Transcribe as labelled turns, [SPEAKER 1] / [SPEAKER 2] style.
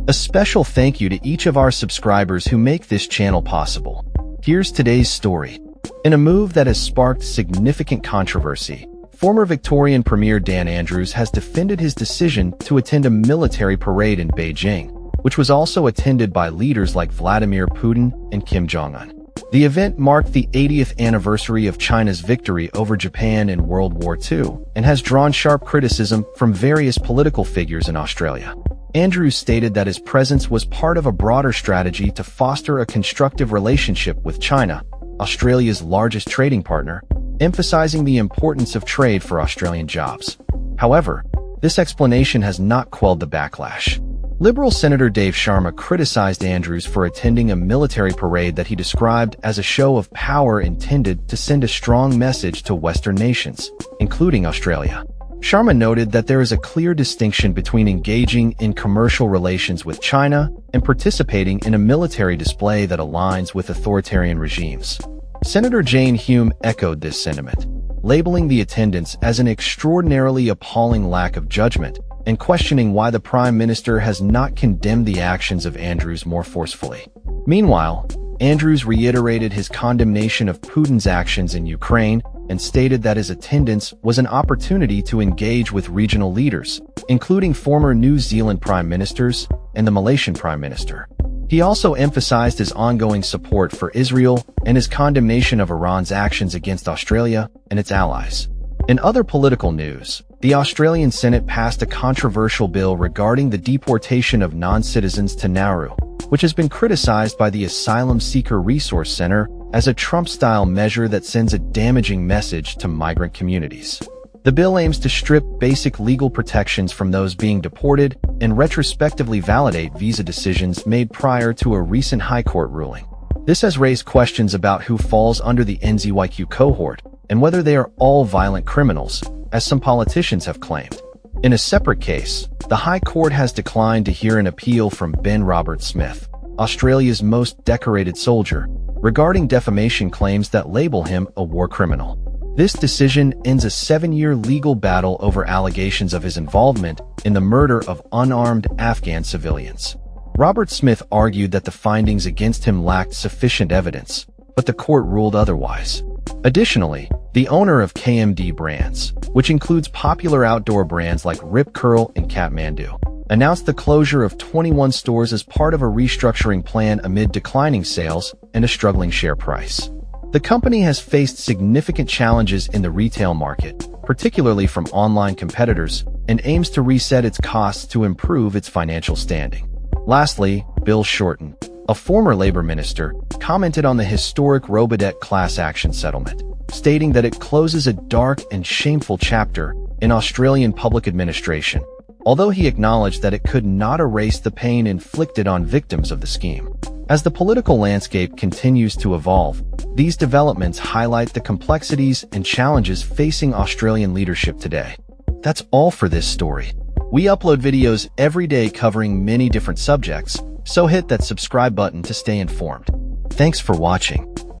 [SPEAKER 1] A special thank you to each of our subscribers who make this channel possible. Here's today's story. In a move that has sparked significant controversy, former Victorian Premier Dan Andrews has defended his decision to attend a military parade in Beijing, which was also attended by leaders like Vladimir Putin and Kim Jong-un. The event marked the 80th anniversary of China's victory over Japan in World War II and has drawn sharp criticism from various political figures in Australia. Andrews stated that his presence was part of a broader strategy to foster a constructive relationship with China, Australia's largest trading partner, emphasizing the importance of trade for Australian jobs. However, this explanation has not quelled the backlash. Liberal Senator Dave Sharma criticized Andrews for attending a military parade that he described as a show of power intended to send a strong message to Western nations, including Australia. Sharma noted that there is a clear distinction between engaging in commercial relations with China and participating in a military display that aligns with authoritarian regimes. Senator Jane Hume echoed this sentiment, labeling the attendance as an extraordinarily appalling lack of judgment and questioning why the Prime Minister has not condemned the actions of Andrews more forcefully. Meanwhile, Andrews reiterated his condemnation of Putin's actions in Ukraine and stated that his attendance was an opportunity to engage with regional leaders, including former New Zealand Prime Ministers and the Malaysian Prime Minister. He also emphasized his ongoing support for Israel and his condemnation of Iran's actions against Australia and its allies. In other political news, the Australian Senate passed a controversial bill regarding the deportation of non-citizens to Nauru, which has been criticized by the Asylum Seeker Resource Center as a Trump-style measure that sends a damaging message to migrant communities. The bill aims to strip basic legal protections from those being deported and retrospectively validate visa decisions made prior to a recent High Court ruling. This has raised questions about who falls under the NZYQ cohort and whether they are all violent criminals, as some politicians have claimed. In a separate case, the High Court has declined to hear an appeal from Ben Roberts-Smith, Australia's most decorated soldier, regarding defamation claims that label him a war criminal. This decision ends a 7-year legal battle over allegations of his involvement in the murder of unarmed Afghan civilians. Roberts-Smith argued that the findings against him lacked sufficient evidence, but the court ruled otherwise. Additionally, the owner of KMD Brands, which includes popular outdoor brands like Rip Curl and Kathmandu, announced the closure of 21 stores as part of a restructuring plan amid declining sales and a struggling share price. The company has faced significant challenges in the retail market, particularly from online competitors, and aims to reset its costs to improve its financial standing. Lastly, Bill Shorten, a former labor minister, commented on the historic Robodebt class action settlement, stating that it closes a dark and shameful chapter in Australian public administration, although he acknowledged that it could not erase the pain inflicted on victims of the scheme. As the political landscape continues to evolve, these developments highlight the complexities and challenges facing Australian leadership today. That's all for this story. We upload videos every day covering many different subjects, so hit that subscribe button to stay informed. Thanks for watching.